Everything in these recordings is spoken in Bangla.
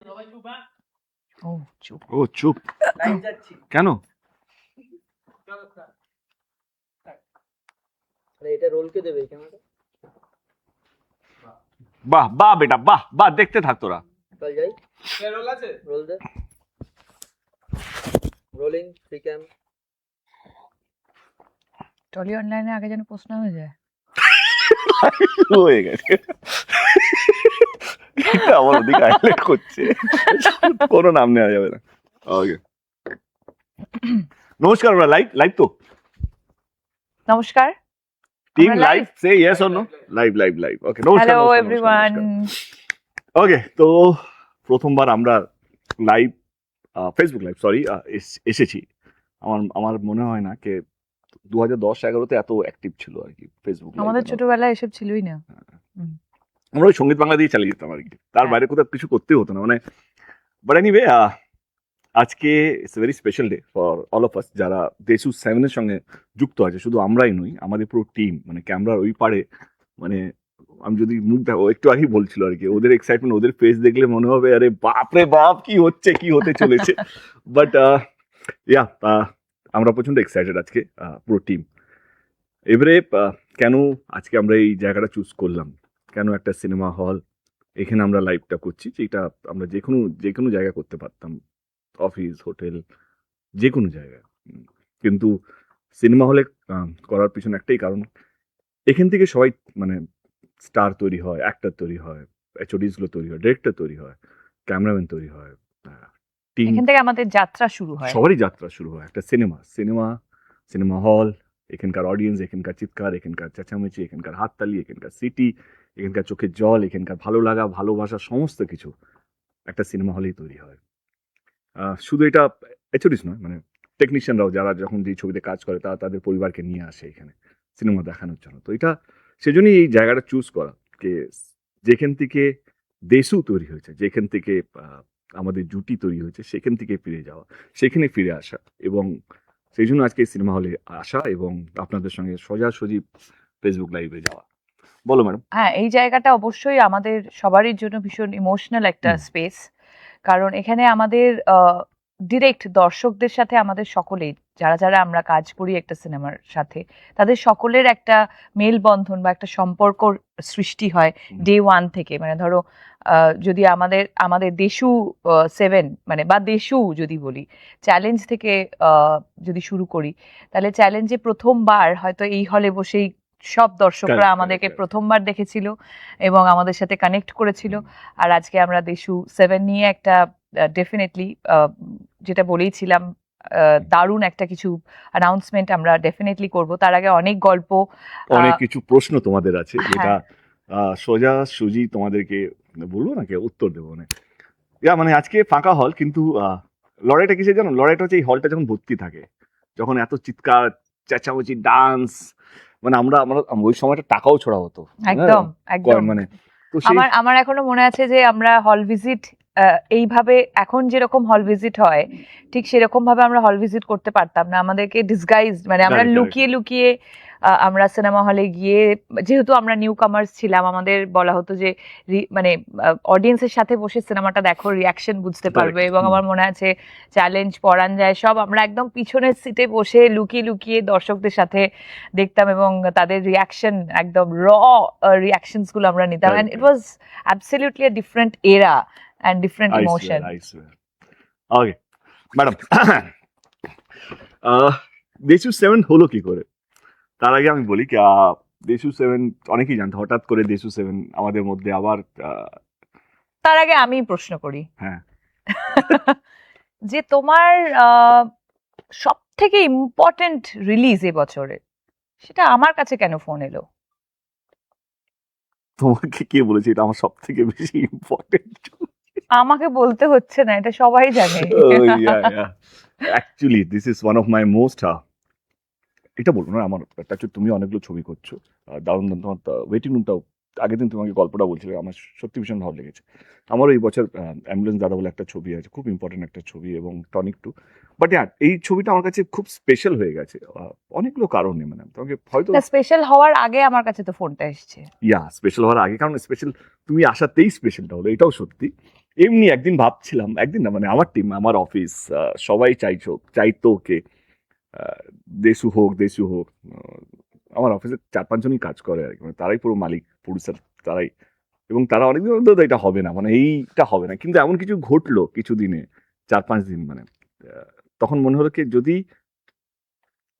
ও চুপ। ও চুপ কেন? এটা রোলকে দেবে ক্যামেরা। বাহ বাহ বেটা বাহ বাহ, দেখতে থাক তোরা। চল যাই। রোল আছে, রোল দে। রোলিং ফ্রি ক্যাম। টলি অনলাইনে আগে যেন পোস্ট না হয়ে যায়। হয়ে গেছে আমার ওদিকে হাইলাইট করছে, কোনো নাম নেওয়া যাবে না। ওকে, নমস্কার, আমরা লাইভ লাইভ তো নমস্কার টিম আমরা লাইভ, live? সে yes or no? Live live live. Okay, নমস্কার হ্যালো নমস্কার, এভরিওয়ান। ওকে, তো প্রথমবার আমরা লাইভ ফেসবুক লাইভ এসেছি। আমার মনে হয় না কে 2010-11-তে এত অ্যাক্টিভ ছিল আর কি ফেসবুক। আমাদের ছোটবেলায় এসব ছিলই না। আমরা ওই সঙ্গীত বাংলা দিয়ে চালিয়ে যেতাম আর কি, তার বাইরে কোথাও কিছু করতে হতো না মানে। বাট এনিওয়ে, আজকে it's very special day for all of us যারা দেশু 7-এর সঙ্গে যুক্ত আছে। শুধু আমরাই নই, আমাদের পুরো টিম, মানে ক্যামেরার ওই পারে, মানে আমি যদি মুখ দেখো, একটু আগেই বলছিল আর কি, ওদের এক্সাইটমেন্ট, ওদের ফেস দেখলে মনে হবে আরে বাপ রে বাপ কি হচ্ছে, কি হতে চলেছে। বাট ইয়া, আমরা প্রচন্ড এক্সাইটেড আজকে পুরো টিম। এবারে কেন আজকে আমরা এই জায়গাটা চুজ করলাম, কেন একটা সিনেমা হল এখানে আমরা লাইভটা করছি, যেটা আমরা যে কোনো জায়গায় করতে পারতাম, অফিস, হোটেল, যে কোনো জায়গায়। কিন্তু সিনেমা হলে করার পিছনে একটাই কারণ, এখান থেকে সবাই মানে স্টার তৈরি হয়, অ্যাক্টর তৈরি হয়, এইচওডিস গুলো তৈরি হয়, ডিরেক্টর তৈরি হয়, ক্যামেরাম্যান তৈরি হয়, টিম, এখান থেকে আমাদের যাত্রা শুরু হয়। সবারই যাত্রা শুরু হয়। একটা সিনেমা হল, এখানকার অডিয়েন্স, এখানকার চিৎকার, এখানকার চেঁচামেচি, এখানকার হাততালি, এখানকার সিটি, এখানকার চোখের জল, এখানকার ভালো লাগা, ভালোবাসা, সমস্ত কিছু একটা সিনেমা হলেই তৈরি হয়। শুধু এটা এইচওডিস নয়, মানে টেকনিশিয়ানরাও যারা যখন যে ছবিতে কাজ করে তারা তাদের পরিবারকে নিয়ে আসে এখানে সিনেমা দেখানোর জন্য। তো এটা সেজন্যই এই জায়গাটা চুজ করা, যে যেখান থেকে দেশু তৈরি হয়েছে, যেখান থেকে আমাদের জুটি তৈরি হয়েছে, সেখান থেকে ফিরে যাওয়া, সেখানে ফিরে আসা, এবং সেই জন্য আজকে সিনেমা হলে আসা এবং আপনাদের সঙ্গে সোজাসুজি ফেসবুক লাইভে যাওয়া। বলো ম্যাডাম। হ্যাঁ, এই জায়গাটা অবশ্যই আমাদের সবারই জন্য ভীষণ ইমোশনাল একটা স্পেস। কারণ এখানে আমাদের ডিরেক্ট দর্শকদের সাথে আমাদের সকলেই যারা যারা আমরা কাজ করি একটা সিনেমার সাথে, তাদের সকলের একটা মেলবন্ধন বা একটা সম্পর্ক সৃষ্টি হয় ডে ওয়ান থেকে। মানে ধরো যদি আমাদের দেশু 7 মানে বা দেশু যদি বলি, চ্যালেঞ্জ থেকে যদি শুরু করি, তাহলে চ্যালেঞ্জে প্রথমবার হয়তো এই হলে বসেই সব দর্শকরা আমাদেরকে প্রথমবার দেখেছিল এবং আমাদের সাথে কানেক্ট করেছিল। আর আজকে আমরা দেশু 7 নিয়ে একটা ডেফিনেটলি যেটা বলেইছিলাম, দারুণ একটা কিছু অ্যানাউন্সমেন্ট আমরা ডেফিনেটলি করব। তার আগে অনেক গল্প, অনেক কিছু প্রশ্ন তোমাদের আছে, যেটা সোজা সুজি তোমাদেরকে বলবো না, উত্তর দেবো না। মানে আজকে ফাঁকা হল, কিন্তু লড়াইটা কিসে জানো? লড়াইটা হচ্ছে এই হলটা যখন ভর্তি থাকে, যখন এত চিৎকার চেঁচামেচি, ডান্স, মানে আমরা ওই সময়টা টাকাও ছোড়া হতো একদম একদম। মানে আমার এখনো মনে আছে যে আমরা হল ভিজিট এইভাবে, এখন যেরকম হল ভিজিট হয় ঠিক সেরকম ভাবে আমরা হল ভিজিট করতে পারতাম না। আমাদেরকে ডিসগাইজ, মানে আমরা লুকিয়ে লুকিয়ে আমরা সিনেমা হলে গিয়ে, যেহেতু আমরা নিউ কামার্স ছিলাম, আমাদের বলা হতো যে মানে অডিয়েন্সের সাথে বসে সিনেমাটা দেখো, রিয়াকশন বুঝতে পারবে। এবং আমার মনে আছে চ্যালেঞ্জ, পরান যায়, সব আমরা একদম পিছনের সিটে বসে লুকিয়ে লুকিয়ে দর্শকদের সাথে দেখতাম এবং তাদের রিয়াকশন, একদম র রিয়াকশনস গুলো আমরা নিতাম। And it was absolutely a different era and different emotion. Okay madam, Deshu 7 হলো কি করে? তার আগে আমি বলি দেশু 7 অনেকেই জানতো, হঠাৎ করে দেশু 7 আমাদের মধ্যে আবার। তার আগে আমি প্রশ্ন করি, হ্যাঁ, যে তোমার সব থেকে ইম্পর্টেন্ট রিলিজ এবছরে, সেটা আমার কাছে কেন ফোন এলো? তোমাকে কে বলেছে এটা আমার সব থেকে বেশি ইম্পর্টেন্ট? আমাকে বলতে হচ্ছে না, এটা সবাই জানে। Actually this is one of my most, এটা বলবো না, আমার তুমি অনেকগুলো ছবি করছো, দারুণ তোমার ওয়েটিং রুমটাও, আগের দিন তোমাকে গল্পটা বলছিলে, আমার সত্যি ভীষণ ভালো লেগেছে। আমারও এই বছর অ্যাম্বুলেন্স দাদা বলে একটা ছবি আছে, খুব ইম্পর্টেন্ট একটা ছবি, এবং টনিক 2। বাট এই ছবিটা আমার কাছে খুব স্পেশাল হয়ে গেছে অনেকগুলো কারণে। মানে তোমাকে হয়তো স্পেশাল হওয়ার আগে আমার কাছে তো ফোনটা এসেছে। স্পেশাল হওয়ার আগে, কারণ স্পেশাল তুমি আসাতেই স্পেশালটা হলো, এটাও সত্যি। এমনি একদিন ভাবছিলাম, একদিন না মানে আমার টিম, আমার অফিস, সবাই চাইতো ওকে দেশু হোক। আমার অফিসে 4-5 জনই কাজ করে আর কি, মানে তারাই পুরো মালিক প্রডিউসার, তারাই। এবং তারা অনেকদিন বলতো এটা হবে না, মানে এইটা হবে না, কিন্তু এমন কিছু ঘটলো কিছু দিনে, 4-5 দিন, মানে তখন মনে হলো কি যদি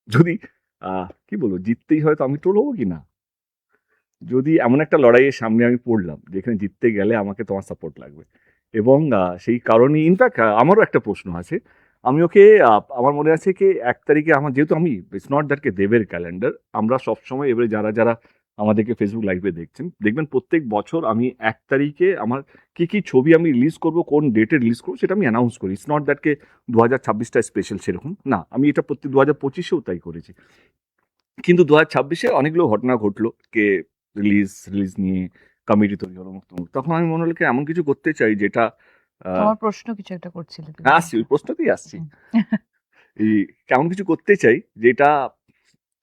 যদি কি বলবো, জিততেই হয় তো আমি টোল হবো কি না। যদি এমন একটা লড়াইয়ের সামনে আমি পড়লাম যেখানে জিততে গেলে আমাকে তোমার সাপোর্ট লাগবে, এবং সেই কারণে ইনফ্যাক্ট আমারও একটা প্রশ্ন আছে। আমি ওকে আমার মনে আছে কি 1 তারিখে আমার, যেহেতু আমি, ইটস নট দ্যাট কে দেবের ক্যালেন্ডার, আমরা সবসময় এবারে যারা যারা আমাদেরকে ফেসবুক লাইভে দেখছেন দেখবেন প্রত্যেক বছর আমি 1 তারিখে আমার কি কি ছবি আমি রিলিজ করব, কোন ডেটে রিলিজ করবো সেটা আমি অ্যানাউন্স করি। ইটস নট দ্যাট কে 2026টা স্পেশাল সেরকম না, আমি এটা প্রত্যেক 2025এও তাই করেছি। কিন্তু 2026-এ অনেকগুলো ঘটনা ঘটলো, কে রিলিজ নিয়ে কমিটি তৈরি হলো মুক্ত। তখন আমি মনে হলো কি এমন কিছু করতে চাই যেটা আমার প্রশ্ন কিছু একটা করছিলে তুমি। আসছি, ওই প্রশ্নতেই আসছি। এই কেমন কিছু করতে চাই যেটা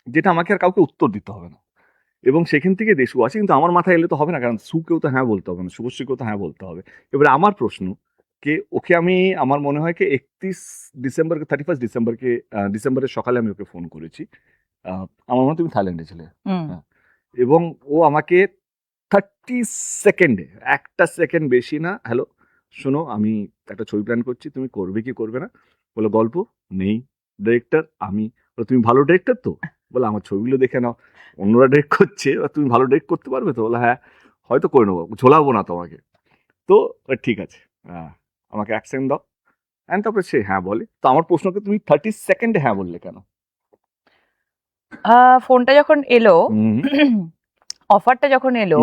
যেটা আমাকে আর কাউকে উত্তর দিতে হবে না, এবং সেখান থেকে দেশু আছে। কিন্তু আমার মাথায় এলে তো হবে না, কারণ সুকেও তো হ্যাঁ বলতে হবে না, শুভশ্রীকেও তো হ্যাঁ বলতে হবে। এবারে আমার প্রশ্ন কে ওকে আমি, আমার মনে হয় কি 31 ডিসেম্বরকে ডিসেম্বরের সকালে আমি ওকে ফোন করেছি। আমার মনে হয় তুমি থাইল্যান্ডে ছিলে, হ্যাঁ। এবং ও আমাকে 30 সেকেন্ডে, 1 সেকেন্ড বেশি না, হ্যালো শোনো আমি একটা ছবি প্ল্যান করছি, তুমি করবে কি করবে না। বলো গল্প নেই, ডিরেক্টর আমি। বলো তুমি ভালো ডিরেক্টর তো, বলে আমার ছবিগুলো দেখে নাও, অন্যরা ডিরেক্ট করছে, তুমি ভালো ডিরেক্ট করতে পারবে তো, বলে হ্যাঁ হয়তো করে নেবো, ঝোলাবো না তোমাকে। তো ঠিক আছে, আমাকে 1 সেকেন্ড দাও। অ্যান্ড তারপরে সে হ্যাঁ বলে। তো আমার প্রশ্নকে তুমি 30 সেকেন্ডে হ্যাঁ বললে কেন? ফোনটা যখন এলো, অফারটা যখন এলো,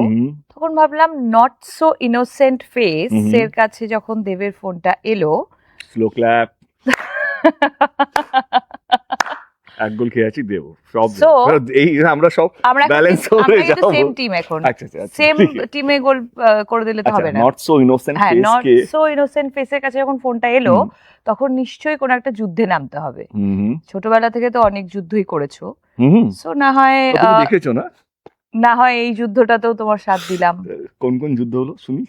তখন ভাবলাম নট সো ইনোসেন্ট ফেস এর কাছে যখন দেবের ফোনটা এলো, স্লো ক্ল্যাপ, 1 গোল খেয়ে আছি দেব সব। So, এই আমরা সব আমরা ব্যালেন্স হয়ে যাবো। সেম টিম এখন, আচ্ছা আচ্ছা, সেম টিমে গোল করে দিলে তো হবে না। নট সো ইনোসেন্ট হ্যাঁ, face not K, so innocent ফেসের কাছে যখন ফোনটা এলো, তখন নিশ্চয়ই কোনো একটা যুদ্ধে নামতে হবে। ছোটবেলা থেকে তো অনেক যুদ্ধই করেছো, সো না হয় তুমি দেখেছো না, না হয় এই যুদ্ধটাতেও তোমার সাথ দিলাম। কোন কোন যুদ্ধ হলো শুনি।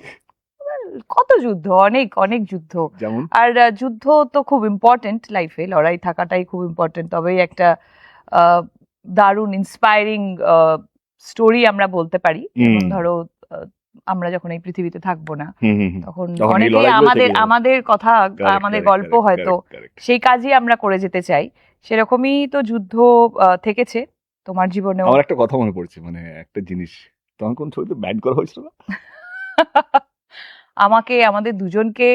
কত যুদ্ধ, অনেক অনেক যুদ্ধ। যেমন আর যুদ্ধ তো খুব ইম্পর্টেন্ট লাইফে, লড়াই থাকাটাই খুব ইম্পর্টেন্ট, তবেই একটা দারুণ ইন্সপায়ারিং স্টোরি আমরা বলতে পারি। যেমন ধরো আমরা যখন এই পৃথিবীতে থাকবো না, তখন অনেকেই আমাদের কথা, আমাদের গল্প হয়তো সেই কাজই আমরা করে যেতে চাই। সেরকমই তো যুদ্ধ থেকেছে তোমার জীবনেও। আমার একটা কথা মনে পড়ছে, মানে একটা জিনিস, তখন কোন ছবিতে ব্যান করা হয়েছিল না? আমাকে, আমাদের দুজনকে,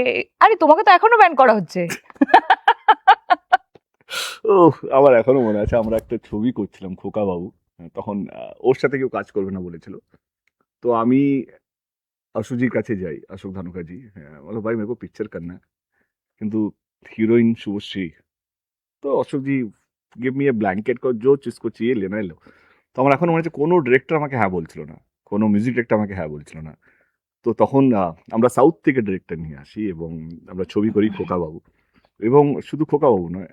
আরে তোমাকে তো এখনো ব্যান করা হচ্ছে। ও আমার এখনো মনে আছে, আমরা একটা ছবি করছিলাম খোকা বাবু, তখন ওর সাথে কেউ কাজ করবে না বলেছিল। তো আমি অশুজির কাছে যাই, অশোক ধানুকাজি, বলো ভাই মেরে কো পিকচার করনা है, কিন্তু হিরোইন শুভশ্রী। তো অশোক জি গিভ মি এ ব্ল্যাঙ্কেট কর, जो जिसको चाहिए लेना लो। তো আমার এখন মনে হচ্ছে কোনো ডিরেক্টর আমাকে হ্যাঁ বলছিল না, কোনো মিউজিক ডিরেক্টর আমাকে হ্যাঁ বলছিল না। তো তখন আমরা সাউথ থেকে ডিরেক্টর নিয়ে আসি এবং আমরা ছবি করি খোকা বাবু, এবং শুধু খোকা বাবু নয়,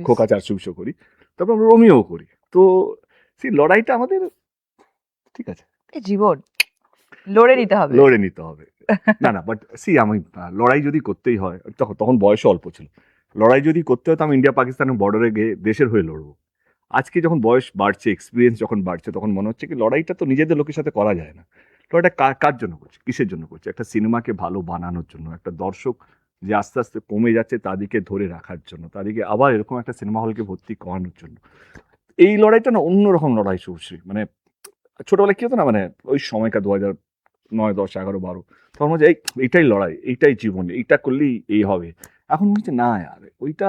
খোকা 420 করি, তারপর আমরা রোমিও করি। তো সেই লড়াইটা আমাদের, ঠিক আছে, জীবন লড়ে নিতে হবে, লড়ে নিতে হবে। না না, বাট আমি লড়াই যদি করতেই হয়, তখন বয়সও অল্প ছিল, লড়াই যদি করতে হয় তো আমি ইন্ডিয়া পাকিস্তানের বর্ডারে গিয়ে দেশের হয়ে লড়বো। আজকে যখন বয়স বাড়ছে, এক্সপিরিয়েন্স যখন বাড়ছে, তখন মনে হচ্ছে কি লড়াইটা তো নিজেদের লোকের সাথে করা যায় না। লড়াইটা কার জন্য করছে, কিসের জন্য করছে? একটা সিনেমাকে ভালো বানানোর জন্য, একটা দর্শক যে আস্তে আস্তে কমে যাচ্ছে তাদেরকে ধরে রাখার জন্য, তাদেরকে আবার এরকম একটা সিনেমা হলকে ভর্তি করানোর জন্য। এই লড়াইটা না অন্যরকম লড়াই শুভশ্রী। মানে ছোটবেলায় কি হতো না, মানে ওই সময়কার 2009, 10, 11, 12, তখন মনে হচ্ছে এইটাই লড়াই, এইটাই জীবন, এইটা করলেই এই হবে। এখন মনে হচ্ছে না আর ওইটা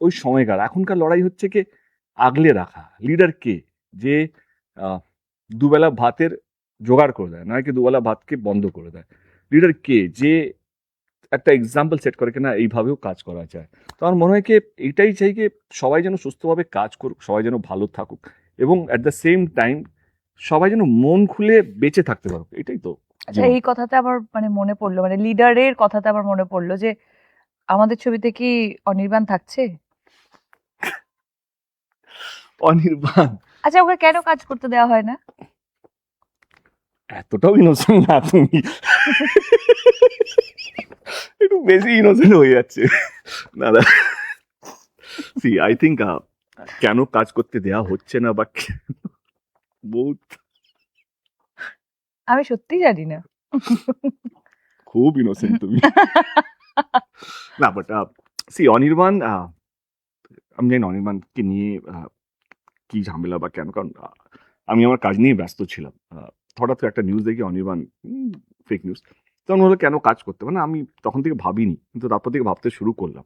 ওই সময়কার। এখনকার লড়াই হচ্ছে কি আগলে রাখা। লিডার কে, যে দুবেলা ভাতের জোগাড় করে দেয়, নয় কি দুবেলা ভাতকে বন্ধ করে দেয়। লিডার কে, যে একটা এক্সাম্পল সেট করে কিনা এইভাবেও কাজ করা যায়। তো আমার মনে হয় কি এইটাই চাই কি সবাই যেন সুস্থভাবে কাজ করুক, সবাই যেন ভালো থাকুক, এবং অ্যাট দ্য সেম টাইম সবাই যেন মন খুলে বেঁচে থাকতে পারুক, এটাই তো। আচ্ছা, এই কথাটা আমার মানে মনে পড়লো, মানে লিডারের কথাটা আমার মনে পড়লো যে আমাদের ছবিতে কি অনির্বাণ থাকছে? অনির্বাণ, আচ্ছা, ওকে কেন কাজ করতে দেওয়া হয় না? এতটাও ইনোসেন্ট না তুমি। বেশি ইনোসেন্ট হয়ে যাচ্ছে দাদা। সি আই থিঙ্ক কেন কাজ করতে দেয়া হচ্ছে না বা বহুত আমি সত্যি জানি না। খুব ইনোসেন্ট তুমি। না বাট সি অনির্বাণ আমি জানি না অনির্বাণকে নিয়ে কি ঝামেলা বা কেন, কারণ আমি আমার কাজ নিয়ে ব্যস্ত ছিলাম। হঠাৎ করে একটা নিউজ দেখি অনির্বাণ ফেক নিউজ, তখন হলো কেন কাজ করতে, মানে আমি তখন থেকে ভাবিনি, কিন্তু তারপর থেকে ভাবতে শুরু করলাম।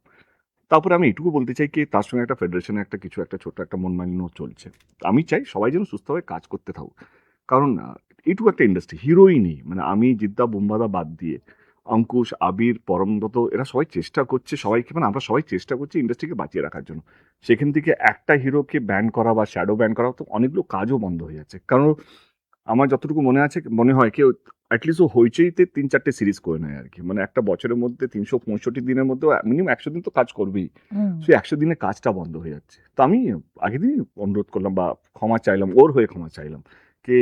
তারপরে আমি এটুকু বলতে চাই কি তার সঙ্গে একটা ফেডারেশনে একটা কিছু একটা ছোট্ট একটা মন মালিন্য চলছে। আমি চাই সবাই যেন সুস্থভাবে কাজ করতে থাকুক, কারণ এটুকু একটা ইন্ডাস্ট্রি হিরোই নেই, মানে আমি জিদ্দা বুম্বাদা বাদ দিয়ে অঙ্কুশ আবির পরমব্রত এরা সবাই চেষ্টা করছে, সবাইকে মানে আমরা সবাই চেষ্টা করছি ইন্ডাস্ট্রিকে বাঁচিয়ে রাখার জন্য। সেখান থেকে একটা হিরোকে ব্যান করা বা শ্যাডো ব্যান করা, তো অনেকগুলো কাজও বন্ধ হয়ে যাচ্ছে। কারণ আমার যতটুকু মনে হয় কেউ অ্যাটলিস্ট ও হইচইতে ৩-৪টে সিরিজ করে নেয় আর কি, মানে একটা বছরের মধ্যে ৩৬৫ দিনের মধ্যে মিনিমাম ১০০ দিন তো কাজ করবেই। হুম, সেই ১০০ দিনে কাজটা বন্ধ হয়ে যাচ্ছে। তো আমি আগের দিনই অনুরোধ করলাম বা ক্ষমা চাইলাম, ওর হয়ে ক্ষমা চাইলাম যে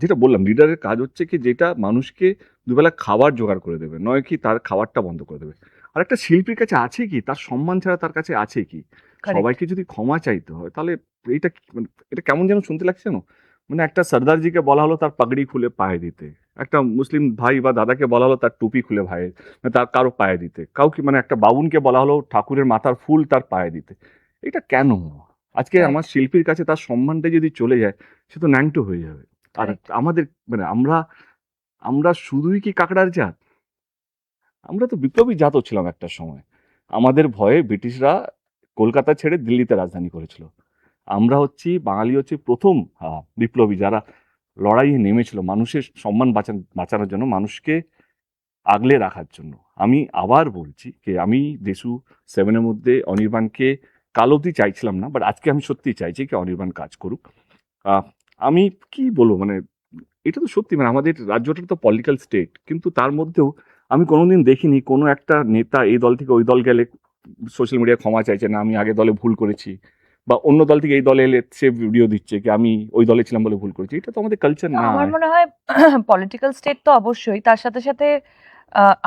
যেটা বললাম লিডারের কাজ হচ্ছে কি যেটা মানুষকে দুবেলা খাবার জোগাড় করে দেবে, নয় কি তার খাবারটা বন্ধ করে দেবে। আর একটা শিল্পীর কাছে আছে কি, তার সম্মান ছাড়া তার কাছে আছে কি? correct. সবাইকে যদি ক্ষমা চাইতে হয় তাহলে এইটা মানে এটা কেমন যেন শুনতে লাগছে না? মানে একটা সর্দারজিকে বলা হলো তার পাগড়ি খুলে পায়ে দিতে, একটা মুসলিম ভাই বা দাদাকে বলা হলো তার টুপি খুলে মানে তার কারো পায়ে দিতে, কাউকে মানে একটা বাবুনকে বলা হলো ঠাকুরের মাথার ফুল তার পায়ে দিতে। এটা কেন? আজকে Correct. আমার শিল্পীর কাছে তার সম্মানটা যদি চলে যায় সে তো ন্যাংটো হয়ে যাবে। আর Correct. আমাদের মানে আমরা আমরা শুধুই কি কাকড়ার জাত? আমরা তো বিপ্লবী জাতও ছিলাম একটা সময়। আমাদের ভয়ে ব্রিটিশরা কলকাতা ছেড়ে দিল্লিতে রাজধানী করেছিল। আমরা হচ্ছি বাঙালি হচ্ছে প্রথম বিপ্লবী যারা লড়াইয়ে নেমেছিল মানুষের সম্মান বাঁচানোর জন্য, মানুষকে আগলে রাখার জন্য। আমি আবার বলছি যে আমি দেশু 7 এর মধ্যে অনির্বাণকে কাল অবধি চাইছিলাম না, বাট আজকে আমি সত্যিই চাইছি কি অনির্বাণ কাজ করুক। আহ, আমি কি বলবো মানে এটা তো সত্যি, মানে আমাদের রাজ্যটা তো পলিটিক্যাল স্টেট, কিন্তু তার মধ্যেও আমি কোনোদিন দেখিনি কোনো একটা নেতা এই দল থেকে ওই দল গেলে সোশ্যাল মিডিয়ায় ক্ষমা চাইছে না, আমি আগে দলে ভুল করেছি, বা অন্য দল থেকে এই দলে এলে সে ভিডিও দিচ্ছে কি আমি ওই দলে ছিলাম বলে ভুল করেছি। এটা তো আমাদের কালচার না। আমার মনে হয় পলিটিক্যাল স্টেট তো অবশ্যই, তার সাথে সাথে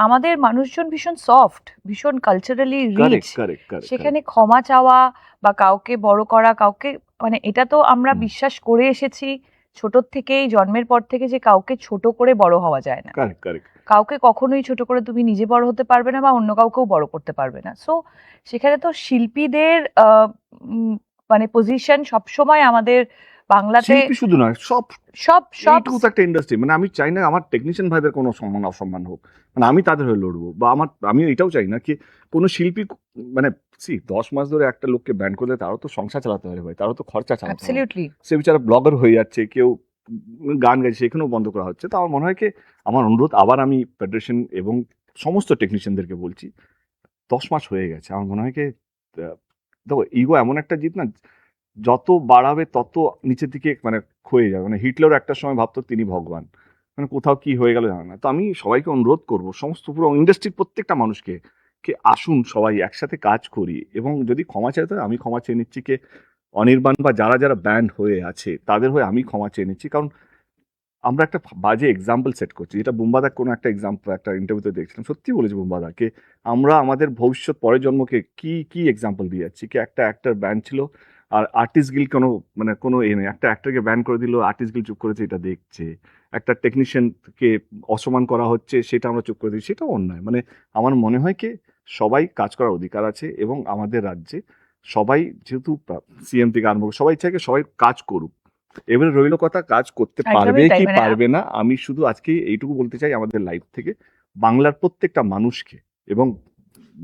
আমাদের মানুষজন ভীষণ সফট, ভীষণ culturally rich. Correct correct correct সেখানে ক্ষমা চাওয়া বা কাউকে বড় করা, কাউকে মানে এটা তো আমরা হুম। বিশ্বাস করে এসেছি ছোট থেকেই, জন্মের পর থেকে, যে কাউকে ছোট করে বড় হওয়া যায় না। কারেক্ট কারেক্ট কাউকে কখনোই ছোট করে তুমি নিজে বড় হতে পারবে না বা অন্য কাউকেও বড় করতে পারবে না। সো সেখানে তো শিল্পীদের মানে পজিশন সবসময় আমাদের বাংলাতে শিল্পী শুধু নয়, সব সব সব এইটুকু তো একটা ইন্ডাস্ট্রি, মানে আমি চাই না আমার টেকনিশিয়ান ভাইদের কোনো সম্মান অসম্মান হোক, মানে আমি তাদের হয়ে লড়বো, বা আমি এটাও চাই না কি কোনো শিল্পী মানে 10 মাস ধরে একটা লোককে ব্যান করলে তারও তো সংসার চালাতে হবে ভাই, তারও তো খরচা চালাতে হবে। অ্যাবসলিউটলি। সে বেচারা ব্লগার হয়ে যাচ্ছে, কেউ গান গাইছে সেখানেও বন্ধ করা হচ্ছে। তো আমার মনে হয় কি আমার অনুরোধ আবার আমি ফেডারেশন এবং সমস্ত টেকনিশিয়ানদেরকে বলছি, 10 মাস হয়ে গেছে, আমার মনে হয় কি দেখো ইগো এমন একটা জিত না, যত বাড়াবে তত নিচের দিকে মানে ক্ষয়ে যাবে। মানে হিটলারও একটা সময় ভাবতো তিনি ভগবান, মানে কোথাও কি হয়ে গেল জানে না। তো আমি সবাইকে অনুরোধ করব, সমস্ত পুরো ইন্ডাস্ট্রির প্রত্যেকটা মানুষকে কে আসুন সবাই একসাথে কাজ করি, এবং যদি ক্ষমা চাইতে হয় আমি ক্ষমা চেয়ে নিচ্ছি, কে অনির্বাণ বা যারা যারা ব্যান্ড হয়ে আছে তাদের হয়ে আমি ক্ষমা চেয়ে নিচ্ছি, কারণ আমরা একটা বাজে এক্সাম্পল সেট করছি, যেটা বুম্বাদা কোনো একটা এক্সাম্পল একটা ইন্টারভিউতে দেখছিলাম, সত্যি বলেছি বুম্বাদাকে, আমরা আমাদের ভবিষ্যৎ পরের জন্মকে কি কি এক্সাম্পল দিয়ে যাচ্ছি, কি একটা অ্যাক্টর ব্যান ছিল আর আর্টিস্ট গিল কোনো মানে কোনো নেই, একটা অ্যাক্টরকে ব্যান করে দিল, আর্টিস্ট গিল চুপ করেছে এটা দেখছে, একটা টেকনিশিয়ানকে অসম্মান করা হচ্ছে সেটা আমরা চুপ করে দিই, সেটাও অন্যায়। মানে আমার মনে হয় কি সবাই কাজ করার অধিকার আছে, এবং আমাদের রাজ্যে সবাই যেহেতু সিএম থেকে আরম্ভ করে সবাই চাইকে সবাই কাজ করুক। এবারে রইল কথা কাজ করতে পারবে একদমই তাই, কি মানে পারবে না, আমি শুধু আজকে এইটুকু বলতে চাই আমাদের লাইফ থেকে বাংলার প্রত্যেকটা মানুষকে, এবং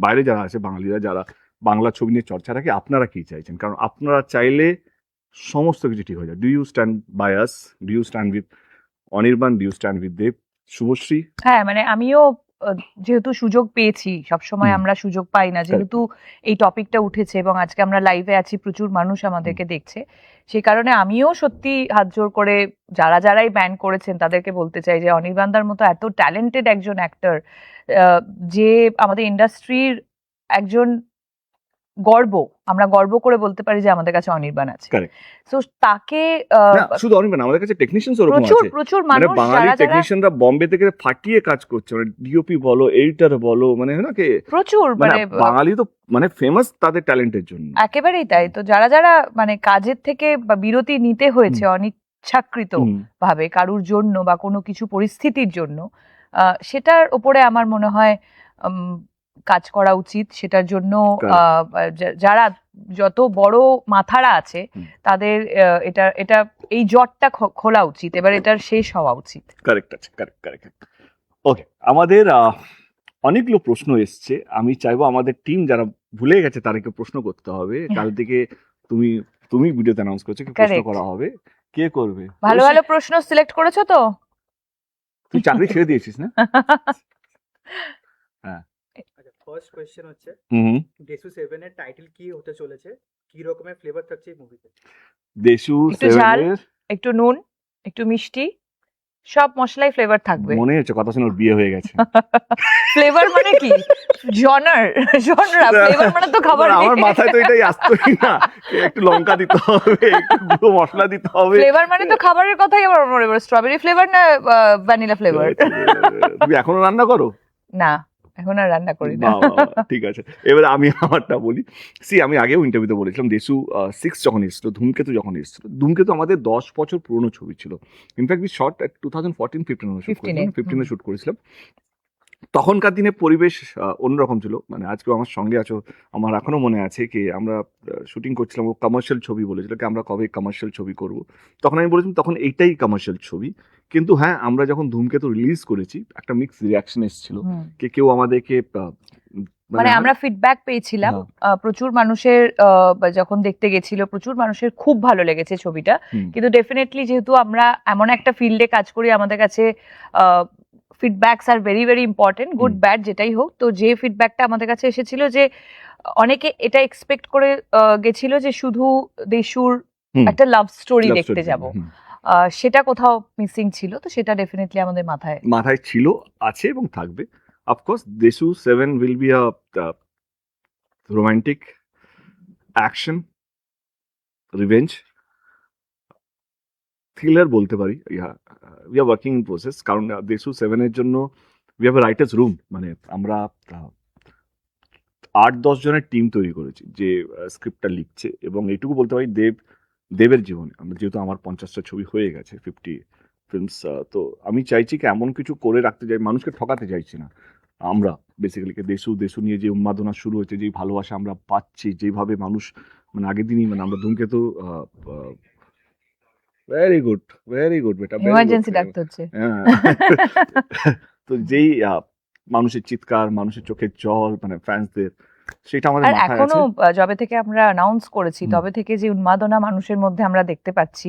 বাইরে যারা আছে বাঙালিরা যারা বাংলা ছবি নিয়ে চর্চা রাখে, আপনারা কি চাইছেন, কারণ আপনারা চাইলে সমস্ত কিছু ঠিক হয়ে যায়। Do you stand by us? Do you stand with Anirban? Do you stand with Dev, Subhashree? হ্যাঁ, মানে আমিও যেহেতু সুযোগ পেয়েছি, সবসময় হুম। আমরা সুযোগ পাই না, যেহেতু এই টপিকটা উঠেছে এবং আজকে আমরা লাইভে আছি, প্রচুর মানুষ আমাদেরকে দেখছে, সেই কারণে আমিও সত্যি হাত জোর করে যারাই ব্যান করেছেন তাদেরকে বলতে চাই যে অনির্বাণদার মতো এত ট্যালেন্টেড একজন অ্যাক্টর, যে আমাদের ইন্ডাস্ট্রির একজন আমরা গর্ব করে বলতে পারি যে আমাদের কাছে অনির্বাণ আছে। Correct. তো তাকে না শুধু অনির্বাণ, আমাদের কাছে টেকনিশিয়ানস ওরকম প্রচুর আছে, প্রচুর মানে মানুষ বাঙালি যারা যারা টেকনিশিয়ানরা বম্বে থেকে ফাটিয়ে কাজ করছে, মানে ডিওপি বলো, এডিটর বলো, মানে না কি প্রচুর মানে মানে বাঙালি তো মানে ফেমাস তাদের ট্যালেন্টের জন্য। একেবারেই তাই। তো যারা যারা মানে কাজের থেকে বা বিরতি নিতে হয়েছে অনিচ্ছাকৃত হুম, ভাবে কারুর জন্য বা কোনো কিছু পরিস্থিতির জন্য, সেটার উপরে আমার মনে হয় কাজ করা উচিত। সেটার জন্য Correct. যারা যত বড় মাথারা আছে হুম। তাদের এটা এই জটটা খোলা উচিত, এবার এটার শেষ হওয়া উচিত। কারেক্ট আছে, কারেক্ট কারেক্ট। ওকে, আমাদের অনেকগুলো প্রশ্ন এসছে, আমি চাইবো আমাদের টিম যারা ভুলে গেছে তাদেরকে প্রশ্ন করতে হবে। কাল থেকে তুমি তুমি ভিডিওতে অ্যানাউন্স করছো কি প্রশ্ন Correct. করা হবে, কে করবে? ভালো ভালো প্রশ্ন সিলেক্ট করেছো তো? তুই চাকরি ছেড়ে দিয়েছিস না? আচ্ছা, ফার্স্ট কোয়েশ্চেন হচ্ছে হুম, ডেসু 7 এর টাইটেল কি হতে চলেছে, কি রকমের ফ্লেভার থাকছে এই মুভিতে? দেশু একটু ঝাল, সেভেনের একটু নুন, একটু মিষ্টি, সব মশলাই ফ্লেভার থাকবে। মনে হচ্ছে কথা শুনে ওর বিয়ে হয়ে গেছে। ফ্লেভার মানে কি? জনরা ফ্লেভার মানে তো খাবার। না, আমার মাথায় তো এটাই আসতোই না, একটু লঙ্কা দিতে হবে, একটু গুঁড়ো মশলা দিতে হবে। ফ্লেভার মানে তো খাবারের কথাই আমার মনে পড়ে। স্ট্রবেরি ফ্লেভার না ভ্যানিলা ফ্লেভার? তুমি এখনো রান্না করো? না, এখন আর রান্না করি না। বাহ, বাহ, বাহ, ঠিক আছে। এবার আমি আমারটা বলি। আমি আগেও ইন্টারভিউতে বলেছিলাম, দেশু 6 যখন এসেছিল, ধূমকেতু যখন এসেছিল, ধূমকেতু আমাদের 10 বছর পুরনো ছবি ছিল। ইনফ্যাক্ট উই শট 2014-15 শুট 15 করেছিলাম, 15 শুট করেছিলাম। তখনকার দিনে পরিবেশ অন্যরকম ছিল, মানে আজকেও আমার সঙ্গে আছো, আমার এখনো মনে আছে কি আমরা শুটিং করছিলাম, ও কমার্শিয়াল ছবি বলেছিল কি আমরা কবে কমার্শিয়াল ছবি করব। তখন আমি বলেছিলাম তখন এইটাই কমার্শিয়াল ছবি। কিন্তু হ্যাঁ, আমরা যখন ধূমকেতু রিলিজ করেছি একটা মিক্স রিয়াকশন এসেছিল, কি কেউ আমাদেরকে মানে আমরা ফিডব্যাক পেয়েছিলাম প্রচুর মানুষের, যখন দেখতে গেছিল প্রচুর মানুষের খুব ভালো লেগেছে ছবিটা। কিন্তু ডেফিনেটলি যেহেতু আমরা এমন একটা ফিল্ডে কাজ করি, আমাদের কাছে feedbacks are very very important, good bad যেটাই হোক। তো যে ফিডব্যাকটা আমাদের কাছে এসেছিল যে অনেকে এটা এক্সপেক্ট করে গেছিল যে শুধু দেশুর একটা লাভ স্টোরি দেখতে যাব, সেটা কোথাও মিসিং ছিল। তো সেটা ডেফিনেটলি আমাদের মাথায় ছিল, আছে এবং থাকবে। Of course Deshu 7 will be a romantic action revenge thriller বলতে পারি। We are working in process, কারণ দেশু 7 এর জন্য we have a writers room, মানে আমরা 8-10 জনের টিম তৈরি করেছি যে স্ক্রিপ্টটা লিখছে। এবং এইটুকু বলতে পারি দেবের জীবনে আমরা যেহেতু আমার 50টা ছবি হয়ে গেছে, 50 ফিল্মস, তো আমি চাইছি কি এমন কিছু করে রাখতে চাই, মানুষকে ঠকাতে চাইছি না আমরা। বেসিক্যালি দেশু নিয়ে যে উন্মাদনা শুরু হয়েছে, যেই ভালোবাসা আমরা পাচ্ছি, যেভাবে মানুষ মানে আগের দিনই মানে আমরা ধূমকেতু ভেরি গুড বেটা, ইমার্জেন্সি ডাকতে হচ্ছে। তো যেই মানুষের চিৎকার, মানুষের চোখের জল, মানে ফ্যান্সদের, সেটা আমাদের আর মাথায় এখনো আছে। যবে থেকে আমরা অ্যানাউন্স করেছি তবে থেকে যে উন্মাদনা মানুষের মধ্যে আমরা দেখতে পাচ্ছি,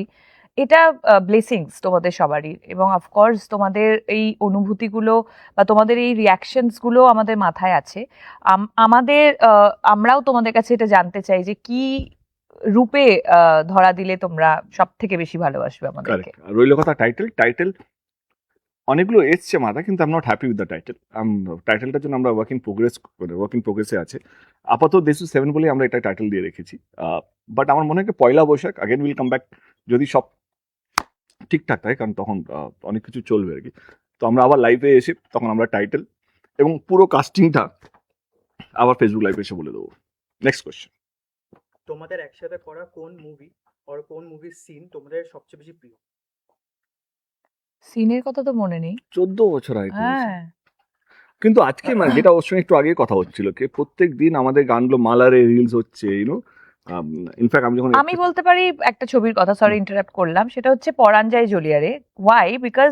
এটা ব্লেসিংস তোমাদের সবারই। এবং অফকোর্স তোমাদের এই অনুভূতিগুলো বা তোমাদের এই রিয়াকশনস গুলো আমাদের মাথায় আছে। আমাদের আমরাও তোমাদের কাছে এটা জানতে চাই যে কি রূপে ধরা দিলে তোমরা সব থেকে বেশি ভালোবাসবে আমাদেরকে। রইল কথা টাইটেল অনেকগুলো এসছে মাথা, কিন্তু I am not happy with the title. টাইটেলটার জন্য আমরা ওয়ার্ক ইন প্রোগ্রেসে আছে। আপাতত দেশু 7 বলে আমরা এটা টাইটেল দিয়ে রেখেছি। বাট আমার মনে হয় Poila Baishakh again will come back, যদি সব ঠিকঠাক থাকে, কারণ তখন অনেক কিছু চলবে আর কি। তো আমরা আবার লাইভে এসে তখন আমরা টাইটেল এবং পুরো কাস্টিংটা আবার ফেসবুক লাইভে এসে বলে দেবো। Next question. তোমাদের একসাথে করা কোন মুভি আর কোন মুভির সিন তোমাদের সবচেয়ে বেশি প্রিয়? সিনের কথা তো মনে নেই। 14 বছর আগে করেছি। হ্যাঁ, কিন্তু আজকে মানে যেটা ওর সঙ্গে একটু আগে কথা হচ্ছিল কি প্রত্যেক দিন আমাদের গানগুলো মালারে রিলস হচ্ছে, ইনফ্যাক্ট আমি যখন আমি বলতে পারি একটা ছবির কথা, সরি ইন্টারাপ্ট করলাম, সেটা হচ্ছে পরাণ যায় জ্বলিয়ারে। ওয়াই? বিকজ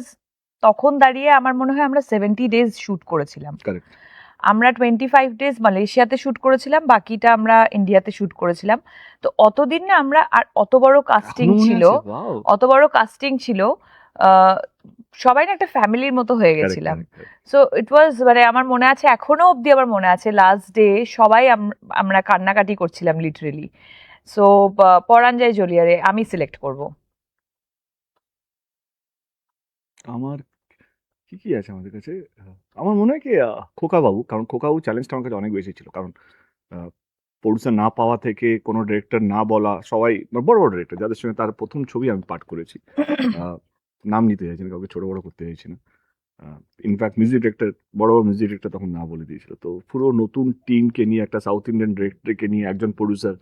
তখন দাঁড়িয়ে আমার মনে হয় আমরা 70 ডেজ শুট করেছিলাম। Correct. আমরা 25 ডেজ মালয়েশিয়াতে শুট করেছিলাম, বাকিটা আমরা ইন্ডিয়াতে শুট করেছিলাম। তো অতদিন না আমরা, আর অত বড় কাস্টিং ছিল, সবাই না একটা ফ্যামিলির মতো হয়ে গেছিলাম। সো ইট ওয়াজ, মানে আমার মনে আছে, এখনো অবধি আমার মনে আছে লাস্ট ডে সবাই আমরা কান্নাকাটি করছিলাম লিটারেলি। সো পরাণ যায় জ্বলিয়ারে আমি সিলেক্ট করব। আমার কি আছে আমাদের কাছে, আমার মনে হয় কি খোকা বাবু, কারণ খোকা বাবু চ্যালেঞ্জটা আমার কাছে অনেক বেশি ছিল, কারণ প্রডিউসার না পাওয়া থেকে কোনো ডিরেক্টর না বলা, সবাই বড় বড় ডিরেক্টর যাদের সঙ্গে তার প্রথম ছবি আমি পাঠ করেছি, নাম নিতে চাইছি না, কাউকে ছোট বড় করতে চাইছি না, ইনফ্যাক্ট মিউজিক ডিরেক্টর, বড় বড় মিউজিক ডিরেক্টর তখন না বলে দিয়েছিল। তো পুরো নতুন টিমকে নিয়ে, একটা সাউথ ইন্ডিয়ান ডিরেক্টরকে নিয়ে, একজন প্রডিউসার,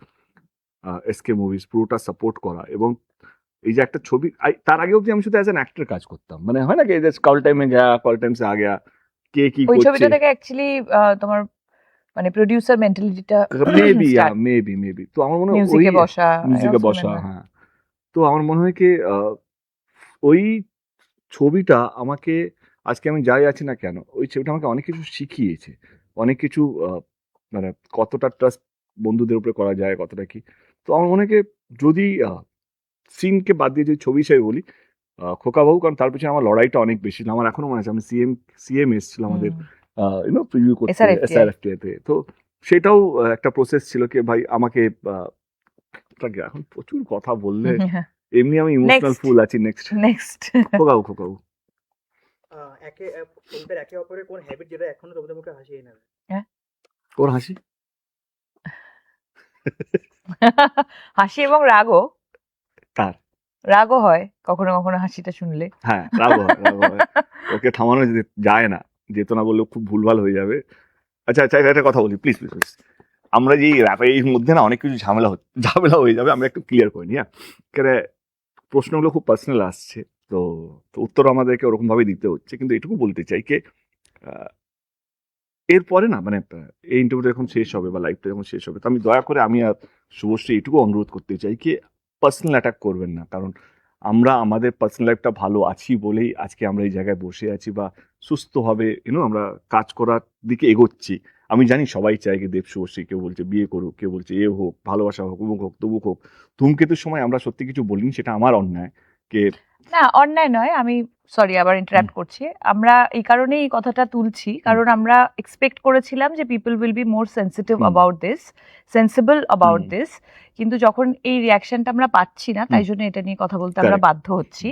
এসকে মুভিজ, পুরোটা সাপোর্ট করা, এবং এই যে একটা ছবি, তার আগে অবধি আমি শুধু অ্যাজ অ্যান অ্যাক্টর কাজ করতাম, মানে হয় না কি কল টাইমে গেয়া, কল টাইম সে আ গেয়া, কে কি ওই ছবিটা করছে, থেকে অ্যাকচুয়ালি তোমার মানে প্রোডিউসার মেন্টালিটিটা মেবি তো আমার মনে হয় ওই মিউজিকে বসা, মিউজিকে বসা, হ্যাঁ। তো আমার মনে হয় কি ওই ছবিটা আমাকে, আজকে আমি যাই আছি না কেন, ওই ছবিটা আমাকে অনেক কিছু শিখিয়েছে, অনেক কিছু মানে কতটা ট্রাস্ট বন্ধুদের উপরে করা যায়, কতটা কি। তো আমার মনে হয় কি, যদি সিনকে বাদ দিয়ে যদি ছবি হিসেবে বলি, খোকাবাবু, কারণ তার পিছনে আমার লড়াইটা অনেক বেশি ছিল। আমার এখনো মনে আছে, আমি সিএম এসেছিল আমাদের প্রিভিউ করতে SRFTA এসআরএফটিতে, তো সেটাও একটা প্রসেস ছিল কি ভাই আমাকে এখন প্রচুর কথা বললে এমনি আমি ইমোশনাল ফুল আছি। নেক্সট খোকাবু তোমাদের একে অপরের কোন হ্যাবিট যেটা এখনো তোমাদের মুখে হাসি এনে দেয়? ওর হাসি, হাসি এবং রাগও, কার রাগও হয় কখনো কখনো হাসিটা শুনলে। হ্যাঁ, রাগ হয়। ওকে থামানো যায় না, যেত না বললে খুব ভুলভাল হয়ে যাবে। আচ্ছা, একটা কথা বলি প্লিজ। আমরা যে র্যাপের মধ্যে না অনেক কিছু ঝামেলা হয়ে যাবে, আমরা একটু ক্লিয়ার করে নিই। কেন প্রশ্নগুলো খুব পার্সোনাল আসছে, তো উত্তর আমাদেরকে ওরকম ভাবে দিতে হচ্ছে, কিন্তু এটুকু বলতে চাই কি, এরপরে না, মানে এই ইন্টারভিউটা যখন শেষ হবে বা লাইভটা যখন শেষ হবে, তো আমি দয়া করে, আমি আর শুভশ্রী এটুকু অনুরোধ করতে চাই কি, পার্সোনাল অ্যাটাক করবেন না। কারণ আমরা আমাদের পার্সোনাল লাইফটা ভালো আছি বলেই আজকে আমরা এই জায়গায় বসে আছি, বা সুস্থভাবে আমরা কাজ করার দিকে এগোচ্ছি। আমি জানি সবাই চায় কি দেব শুভশ্রী, কেউ বলছে বিয়ে করুক, কেউ বলছে এ হোক, ভালোবাসা হোক, অমুক হোক, তবুক হোক। ধূমকেতুর সময় আমরা সত্যি কিছু বলিনি, সেটা আমার অন্যায়। কে না, অন্যায় নয়, আমি সরি আবার ইন্টারাপ্ট করছি। আমরা এই কারণেই এই কথাটা তুলছি, কারণ আমরা এক্সপেক্ট করেছিলাম যে people will be more sensitive about this, sensible about this, কিন্তু যখন এই রিয়াকশনটা আমরা পাচ্ছি না, তাই জন্য এটা নিয়ে কথা বলতে আমরা বাধ্য হচ্ছি।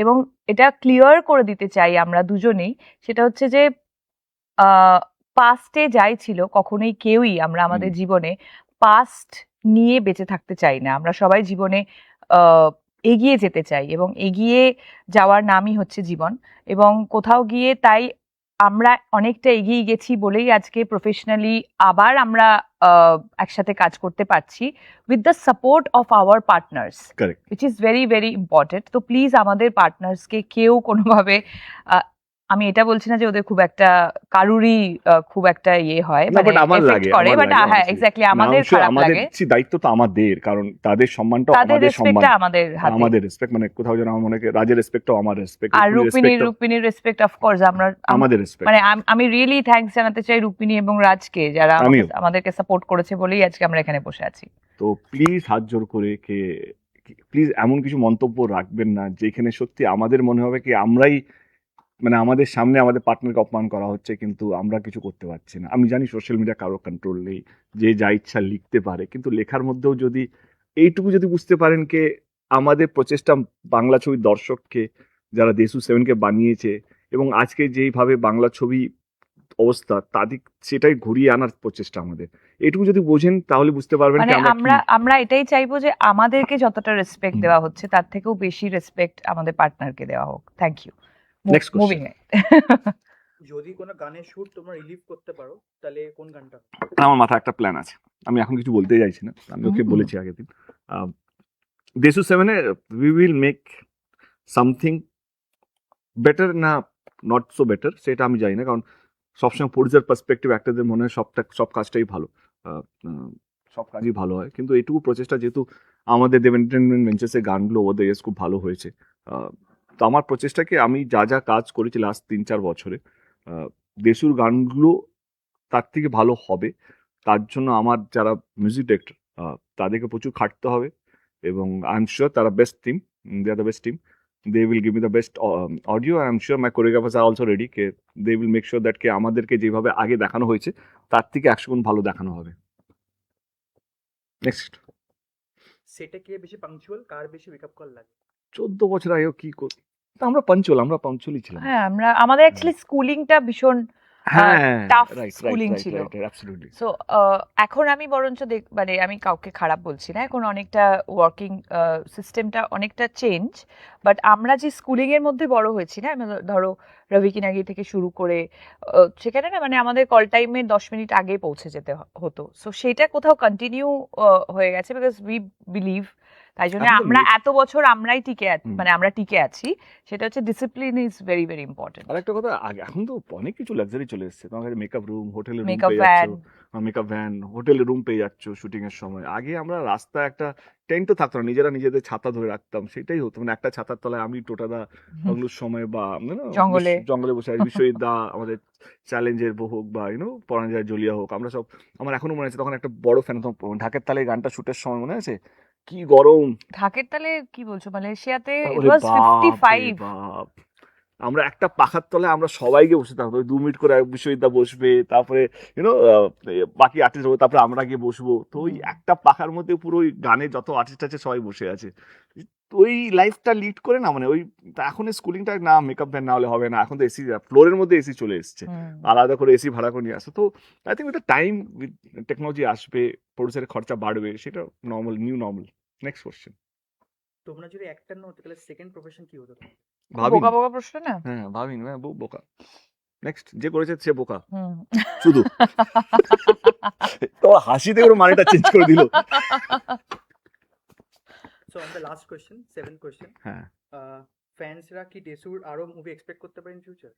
এবং এটা ক্লিয়ার করে দিতে চাই আমরা দুজনেই, সেটা হচ্ছে যে পাস্টে যাই ছিল, কখনোই কেউই আমরা আমাদের জীবনে পাস্ট নিয়ে বেঁচে থাকতে চাই না। আমরা সবাই জীবনে এগিয়ে যেতে চাই, এবং এগিয়ে যাওয়ার নামই হচ্ছে জীবন। এবং কোথাও গিয়ে তাই আমরা অনেকটা এগিয়ে গেছি বলেই আজকে প্রফেশনালি আবার আমরা একসাথে কাজ করতে পারছি, with the support of our partners, which is very very important. তো প্লিজ আমাদের পার্টনার্সকে কেউ কোনোভাবে, আমি এটা বলছি না যে ওদের খুব একটা কারুরই খুব একটা ইয়ে হয়, মানে এফেক্ট করে, বাট হ্যাঁ এক্স্যাক্টলি আমাদের খারাপ লাগে। দায়িত্ব তো আমাদের, কারণ তাদের সম্মানটা তাদের রেসপেক্টটা আমাদের হাতে, আমাদের রেসপেক্ট, মানে কোথাও যেন আমার মনে হয় রাজের রেসপেক্টও আমার রেসপেক্ট, আর রূপিনীর রেসপেক্ট অফ কোর্স আমরা আমাদের রেসপেক্ট। মানে আমি রিয়েলি থ্যাঙ্কস জানাতে চাই রূপিনী এবং রাজকে, যারা আমাদেরকে সাপোর্ট করেছে বলেই আজকে আমরা এখানে বসে আছি। তো প্লিজ হাত জোর করে কে প্লিজ এমন কিছু মন্তব্য রাখবেন না যেখানে সত্যি আমাদের মনে হবে কি আমরাই, মানে আমাদের সামনে আমাদের পার্টনারকে অপমান করা হচ্ছে, কিন্তু আমরা কিছু করতে পারছি না। আমি জানি সোশ্যাল মিডিয়া কারো কন্ট্রোল নেই, যে যা ইচ্ছা লিখতে পারে, কিন্তু লেখার মধ্যেও যদি এইটুকু যদি বুঝতে পারেন কে আমাদের প্রচেষ্টা বাংলা ছবির দর্শককে, যারা দেশু 7কে বানিয়েছে, এবং আজকে যেইভাবে বাংলা ছবি অবস্থা, তাদের সেটাই ঘুরিয়ে আনার প্রচেষ্টা আমাদের, এটুকু যদি বোঝেন তাহলে বুঝতে পারবেন মানে আমরা এটাই চাইবো যে আমাদেরকে যতটা রেসপেক্ট দেওয়া হচ্ছে তার থেকেও বেশি রেসপেক্ট আমাদের পার্টনারকে দেওয়া হোক। Thank you. নেক্সট মুভিং যদি কোনো গানের শুট তোমরা রিলিভ করতে পারো, তাহলে কোন গানটা? আমার মাথায় একটা প্ল্যান আছে, আমি এখন কিছু বলতে চাইছি না, আমি ওকে বলেছি আগের দিন, দেশু 7-এ we will make something better, না নট সো বেটার সেটা আমি জানি না, কারণ সবসময় প্রডিউসার পার্সপেক্টিভ অ্যাক্টরদের মনে হয় সব কাজটাই ভালো, সব কাজই ভালো হয়, কিন্তু এইটুকু প্রচেষ্টা, যেহেতু আমাদের দেব এন্টারটেনমেন্ট ভেঞ্চার্সের গানগুলো ওভার দ্য ইয়ার্স খুব ভালো হয়েছে, তো আমার প্রচেষ্টাকে আমি যা কাজ করেছি লাস্ট 3-4 বছরে, দেশুর গানগুলো তার থেকে ভালো হবে, তার জন্য আমার যারা মিউজিক ডিরেক্টর তাদেরকে প্রচুর খাটতে হবে, এবং আই এম শিওর তারা best team, they are the best team, they will give me the best audio, and I'm sure my choreographers are also ready, ke they will make sure that ke আমাদেরকে যেভাবে আগে দেখানো হয়েছে তার থেকে 100 গুণ ভালো দেখানো হবে। নেক্সট, সেটা কে বেশি পাংচুয়াল, কার বেশি মেকআপ কল লাগে? 14 বছর আগে কি করি, আমরা পাঞ্চুয়ালি ছিলাম। হ্যাঁ, আমাদের অ্যাকচুয়ালি স্কুলিংটা ভীষণ হ্যাঁ tough রাইট schooling রাইট ছিল। রাইট অ্যাবসলিউটলি সো এখন আমি বরঞ্চ মানে আমি কাউকে খারাপ বলছি না, এখন অনেকটা ওয়ার্কিং সিস্টেমটা অনেকটা চেঞ্জ, বাট আমরা যে স্কুলিং এর মধ্যে বড় হয়েছি না, ধরো রবি কিনাগি থেকে শুরু করে সেখানে না মানে আমাদের কল টাইমের 10 মিনিট আগে পৌঁছে যেতে হতো, সো সেটা কোথাও কন্টিনিউ হয়ে গেছে বিকজ উই বিলিভ, তাই জন্য এখন তো আমরা এত বছর আমরাই হুম। মানে আমরা টিকে আছি, সেটা হচ্ছে discipline is very very important. আর একটা কথা, এখন তো অনেক কিছু লাক্সারি চলে এসেছে, তোমার কাছে মেকআপ রুম, হোটেলে রুম মেকআপ পেয়ে ভ্যান, যাচ্ছ, মেকআপ ভ্যান, হোটেলে রুম পেয়ে যাচ্ছ শুটিং এর সময়। আগে আমরা রাস্তায় একটা টেন্টও থাকতো না, নিজেরা নিজেদের ছাতা ধরে রাখতাম, সেটাই হতো, মানে একটা ছাতার তলায় আমি টোটাদা বাংলোর সময় বা জঙ্গলে। জঙ্গলে বসে আছি, বিশ্বজিৎ দা আমাদের চ্যালেঞ্জের হোক বা পরাঞ্জয় জলিয়া হোক, আমরা সব, আমার এখনো মনে আছে তখন একটা বড় ফ্যান, ঢাকের তালে গানটা শুটের সময় মনে আছে কি গরম। ঢাকের তালে কি বলছো, মালয়েশিয়াতে ইট ওরে ওয়াজ বাপ রে 55। বাপ, আমরা একটা পাখার তলায় আমরা সবাইকে বসে থাকবো, 2 মিনিট করে বিশ্ববিদ্যা বসবে, তারপরে বাকি আর্টিস্ট হবে, তারপরে আমরা গিয়ে বসবো, তো ওই একটা পাখার মধ্যে পুরো ওই গানে যত আর্টিস্ট আছে সবাই বসে আছে। তো ওই লাইফটা লিড করে না, মানে ওই তা এখন স্কুলিংটা না মেকআপ ভ্যান না হলে হবে না, এখন তো এসি, ফ্লোরের মধ্যে এসি চলে এসছে, আলাদা করে এসি ভাড়া করে নিয়ে আসে। তো I think with time with technology আসবে, প্রডিউসারের খরচা বাড়বে, সেটা normal, new normal. Next question. তোমরা যদি অ্যাক্টর নও তাহলে সেকেন্ড প্রফেশন কি হতো তোমার? ভাবিনি, বোকা বোকা প্রশ্ন না। হ্যাঁ ভাবিনি, বোকা। নেক্সট, যে করেছে সে বোকা হুম। শুধু। তো হাসিতে ওর মানেটা চেঞ্জ করে দিল। So on the last question, 7th question, হ্যাঁ ফ্যান্সরা কি ডেসুর আরো মুভি এক্সপেক্ট করতে পারেন ফিউচার?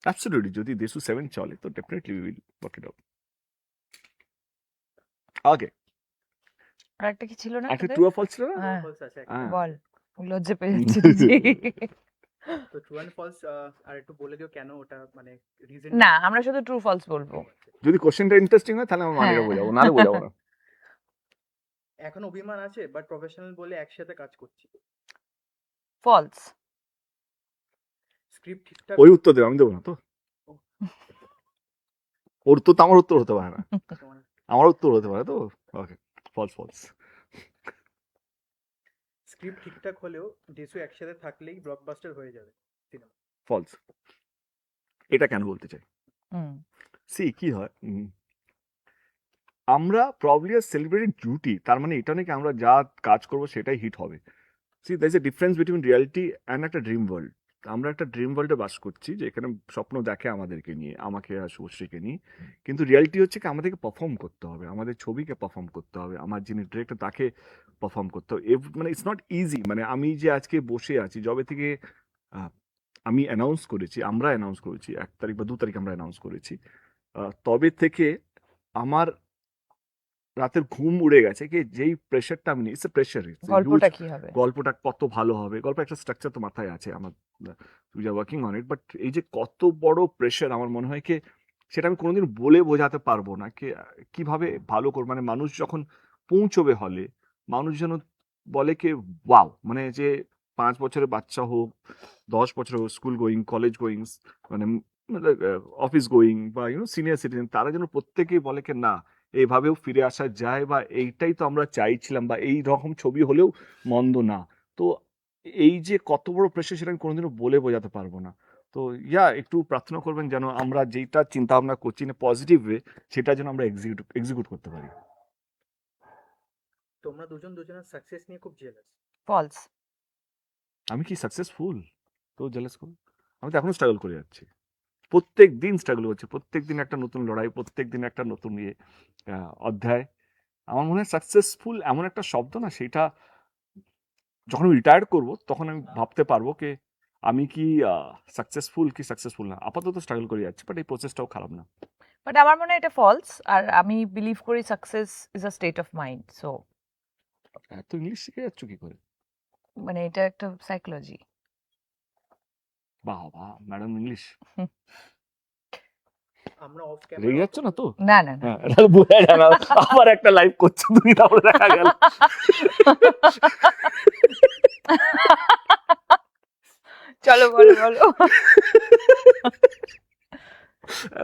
অ্যাবসলিউটলি, যদি দেশু 7 চলে তো definitely we will work it out. Okay, আর একটা কি ছিল না একটা তোদের? ট্রু অর ফলস ছিল না? হ্যাঁ, ফলস আছে একটা। হ্যাঁ। বল, লজ্জা পেয়ে যাচ্ছি বুঝি। তো ট্রু অ্যান্ড ফলস আর একটু বলে দিও কেন ওটা, মানে রিজন। না, আমরা শুধু ট্রু ফলস বলবো। যদি কোশ্চেনটা ইন্টারেস্টিং হয় তাহলে আমার মানেটা হ্যাঁ। বোঝাবো, নাহলে বোঝাবো না। এখন অভিমান আছে বাট প্রফেশনাল বলে একসাথে কাজ করছি। ফলস। স্ক্রিপ্ট ঠিকঠাক ওই উত্তর দেবো, আমি দেবো না তো, ওর তো আমার উত্তর হতে পারে না, তোমার আমার উত্তর হতে পারে তো। ওকে, ফলস ফলস। স্ক্রিপ্ট ঠিকঠাক হলেও ডেসু একসাথে থাকলেই ব্লকবাস্টার হয়ে যাবে সিনেমা। ফলস। এটা কেন বলতে চাই, হুম। সি কি হয়, আমরা প্রবলি আর সেলিব্রেটেড ডিউটি, তার মানে এটা নাকি আমরা যা কাজ করবো সেটাই হিট হবে। See there is a difference between reality and একটা ড্রিম ওয়ার্ল্ড। আমরা একটা ড্রিম ওয়ার্ল্ডে বাস করছি, যে এখানে স্বপ্ন দেখে আমাদেরকে নিয়ে, আমাকে আর শুভশ্রীকে নিয়ে, কিন্তু রিয়ালিটি হচ্ছে কি আমাদেরকে পারফর্ম করতে হবে, আমাদের ছবিকে পারফর্ম করতে হবে, আমার যিনি ডিরেক্টর তাকে পারফর্ম করতে হবে, মানে ইটস নট ইজি। মানে আমি যে আজকে বসে আছি, যবে থেকে আমি অ্যানাউন্স করেছি, আমরা অ্যানাউন্স করেছি 1 তারিখ বা 2 তারিখ আমরা অ্যানাউন্স করেছি, তবে থেকে আমার রাতের ঘুম উড়ে গেছে, কি যেই প্রেশারটা আমি নিই, ইটস এ প্রেশার। গল্পটা কি হবে? গল্পটা কত ভালো হবে, গল্প একটা স্ট্রাকচার তো মাথায় আছে আমার, we are working on it, but এই যে কত বড় প্রেশার, আমার মনে হয় কি সেটা আমি কোনোদিন বলে বোঝাতে পারবো না, কি কিভাবে ভালো করবো। মানে মানুষ যখন পৌঁছবে হলে, মানুষ যেন বলে কি ওয়াও, মানে যে 5 বছরের বাচ্চা হোক, 10 বছরের হোক, স্কুল গোয়িং, কলেজ গোয়িং, মানে অফিস গোয়িং বা সিনিয়র সিটিজেন, তারা যেন প্রত্যেকেই বলে কি না এইভাবেও ফিরে আসা যায়, বা এইটাই তো আমরা চাইছিলাম, বা এই রকম ছবি হলেও মন্দ না। তো এই যে কত বড় প্রেশার, সেটা আমি কোনোদিনও বলে বোঝাতে পারবো না। তো একটু প্রার্থনা করবেন যেন আমরা যেটা চিন্তা ভাবনা করছি না পজিটিভ ওয়ে, সেটা যেন আমরা এক্সিকিউট করতে পারি। তোমরা দুজন দুজনের সাকসেস নিয়ে খুব জেলাস। ফলস। আমি কি সাকসেসফুল তো জেলাস করব? আমি তো এখনো স্ট্রাগল করে যাচ্ছি, প্রত্যেক দিন স্ট্রাগল হচ্ছে, প্রত্যেক দিন একটা নতুন লড়াই, প্রত্যেক দিন একটা নতুন অধ্যায়। আমার মনে হয় সাকসেসফুল এমন একটা শব্দ না, সেটা যখন আমি রিটায়ার করবো তখন আমি ভাবতে পারবো যে আমি কি সাকসেসফুল না। আপাতত স্ট্রাগল করে যাচ্ছি, বাট এই প্রসেসটাও খারাপ না। বাট আমার মনে হয় এটা ফলস, আর আমি বিলিভ করি success is a state of mind. So এত ইংলিশ শিখে যাচ্ছ কি করে? মানে এটা একটা সাইকোলজি। বাহ বাহ ম্যাডাম, ইংলিশ আমরা অফ রেগে ক্যামেরা যাচ্ছ না তো? না না না। হ্যাঁ, এটা বোঝা যায় না। আবার একটা লাইভ করছো তুমি, তারপরে দেখা গেল। চলো বলো বলো।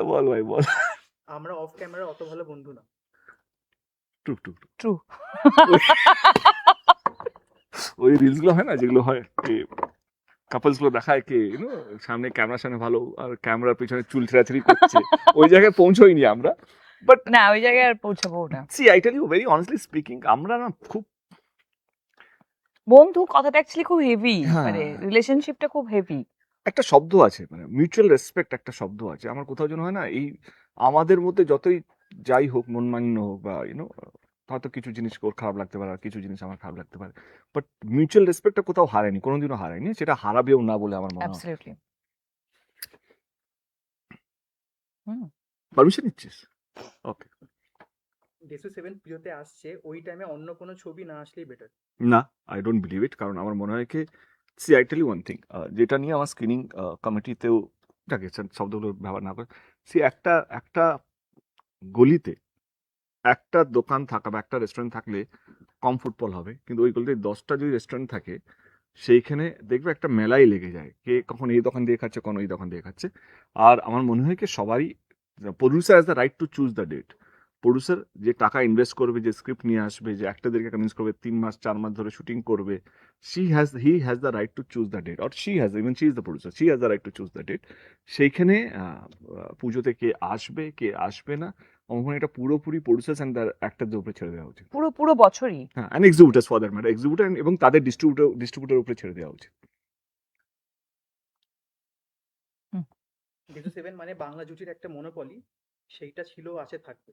বল ভাই বল। আমরা অফ ক্যামেরা অত ভালো বন্ধু না। টুক টুক টুক। ট্রু। ওই রিলস গুলো হয় না, যেগুলো হয় কাপলস গুলো দেখায় কে সামনে ক্যামেরার সামনে ভালো আর ক্যামেরার পিছনে চুল ছেঁড়াছেড়ি করছে, ওই জায়গায় পৌঁছইনি আমরা। বাট না ওই জায়গায় আর পৌঁছাবো না। See I tell you very honestly speaking, আমরা না খুব বন্ধু কথাটা অ্যাকচুয়ালি খুব হেভি, হ্যাঁ। মানে রিলেশনশিপটা খুব হেভি। একটা শব্দ আছে, মানে মিউচুয়াল রেসপেক্ট একটা শব্দ আছে, আমার কোথাও যেন হয় না এই আমাদের মধ্যে যতই যাই হোক মনমান্য হোক বা হয়তো কিছু জিনিস ওর খারাপ লাগতে পারে আর কিছু জিনিস আমার খারাপ লাগতে পারে, বাট মিউচুয়াল রেসপেক্টটা কোথাও হারায়নি, কোনোদিনও হারায়নি, সেটা হারাবেও না বলে আমার মনে হয়। অ্যাবসলিউটলি। পারমিশন নিচ্ছিস? ওকে। ডেসু 7 প্রিয়তে আসছে, ওই টাইমে অন্য কোনো ছবি না আসলেই বেটার। না, আই ডোন্ট বিলিভ ইট, কারণ আমার মনে হয় কি see I tell you one thing, যেটা নিয়ে আমার স্ক্রিনিং কমিটিতেও যাকে শব্দগুলো ব্যবহার না করে, সি একটা একটা গলিতে একটা দোকান থাকা বা একটা রেস্টুরেন্ট থাকলে কম ফুটফল হবে, কিন্তু ওই গলিতে 10টা যদি রেস্টুরেন্ট থাকে সেইখানে দেখবে একটা মেলাই লেগে যায়, কে কখন এই দোকান দিয়ে খাচ্ছে, কখন ওই দোকান দিয়ে খাচ্ছে। আর আমার মনে হয় কি সবারই producer has the right to choose the date. Producer যে টাকা ইনভেস্ট করবে, যে স্ক্রিপ্ট নিয়ে আসবে, যে অ্যাক্টরদেরকে কনভিন্স করবে, 3 মাস 4 মাস ধরে শুটিং করবে, he has the right to choose the date, or she is the producer, she has the right to choose the date। সেইখানে পুজোতে কে আসবে কে আসবে না, আমার মনে হয় এটা পুরোপুরি প্রডিউসার্স অ্যান্ড দ্য অ্যাক্টরদের উপরে ছেড়ে দেওয়া উচিত। পুরো বছরই। হ্যাঁ, অ্যান্ড এক্সিবিউটার্স ফর দ্যাট ম্যাটার, এক্সিবিউটার এবং তাদের ডিস্ট্রিবিউটার উপরে ছেড়ে দেওয়া উচিত। ডেসু 7 মানে বাংলা জুটির একটা মনোপলি, সেইটা ছিল, আছে, থাকবে।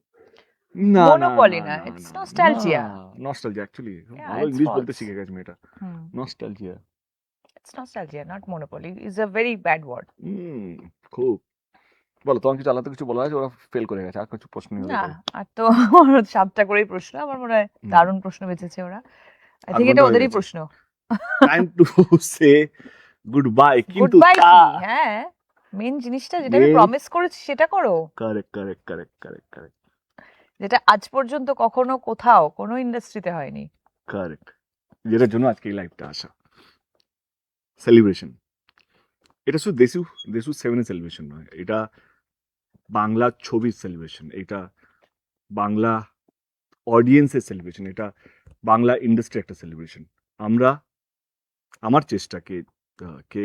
না Monopoly না, it's nostalgia. Nostalgia actually, Yeah, ভালো it's ইংলিশ বলতে false. শিখে গেছে মেয়েটা। Nostalgia It's nostalgia, not monopoly. It's a very bad word. খুব। বলো, তোমার কিছু আলাদা কিছু বলা আছে? ওরা ফেল করে গেছে, আর কিছু প্রশ্ন নেই ওদের না, কাছে। আর তো 7টা করেই প্রশ্ন, আমার মনে হয় দারুণ প্রশ্ন বেঁচেছে ওরা। আই আধ থিঙ্ক ঘন্টা এটা হয়ে ওদেরই গেছে। প্রশ্ন। Time to say good bye, good কিন্তু বাই কি? হ্যাঁ, মেন জিনিসটা যেটা আমি Main- প্রমিস করেছি সেটা করো, কারেক্ট যেটা আজ পর্যন্ত কখনো কোথাও কোনো ইন্ডাস্ট্রিতে হয়নি। কারেক্ট, যেটার জন্য আজকে এই লাইভটা আসা, সেলিব্রেশন। এটা শুধু দেশু 7-এর সেলিব্রেশন নয়, এটা বাংলা ছবির সেলিব্রেশন, এটা বাংলা অডিয়েন্সের সেলিব্রেশন, এটা বাংলা ইন্ডাস্ট্রি একটা সেলিব্রেশন। আমার চেষ্টা কে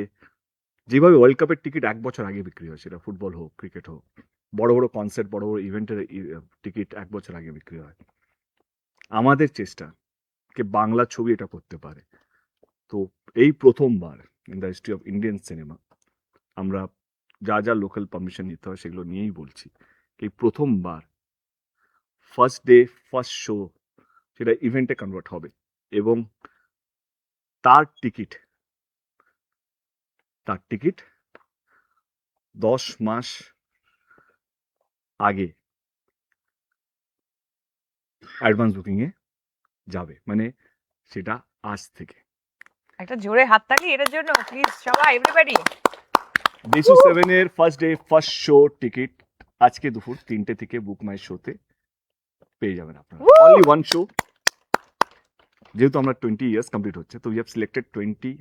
যেভাবে ওয়ার্ল্ড কাপের টিকিট 1 বছর আগে বিক্রি হয়, সেটা ফুটবল হোক ক্রিকেট হোক, বড় বড় কনসার্ট বড় বড় ইভেন্টের টিকিট 1 বছর আগে বিক্রি হয়, আমাদের চেষ্টা কে বাংলা ছবি এটা করতে পারে। তো এই প্রথমবার in the history of Indian cinema আমরা যা লোকাল পারমিশন নিতে হয় সেগুলো নিয়েই বলছি, এই প্রথমবার ফার্স্ট ডে ফার্স্ট শো সেটা ইভেন্টে কনভার্ট হবে, এবং তার টিকিট 10 মাস আগে অ্যাডভান্স বুকিং এ যাবে, মানে সেটা আজ থেকে। একটা জোরে হাততালি এটার জন্য প্লিজ সবাই, এভরিবডি। দেশু 7-এর first day first show ticket আজকে দুপুর 3টে থেকে বুক মাই শোতে পেয়ে যাবেন আপনারা। অনলি ওয়ান শো, যেহেতু আমরা 20 ইয়ার্স কমপ্লিট হচ্ছে, তো উই হ্যাভ সিলেক্টেড 20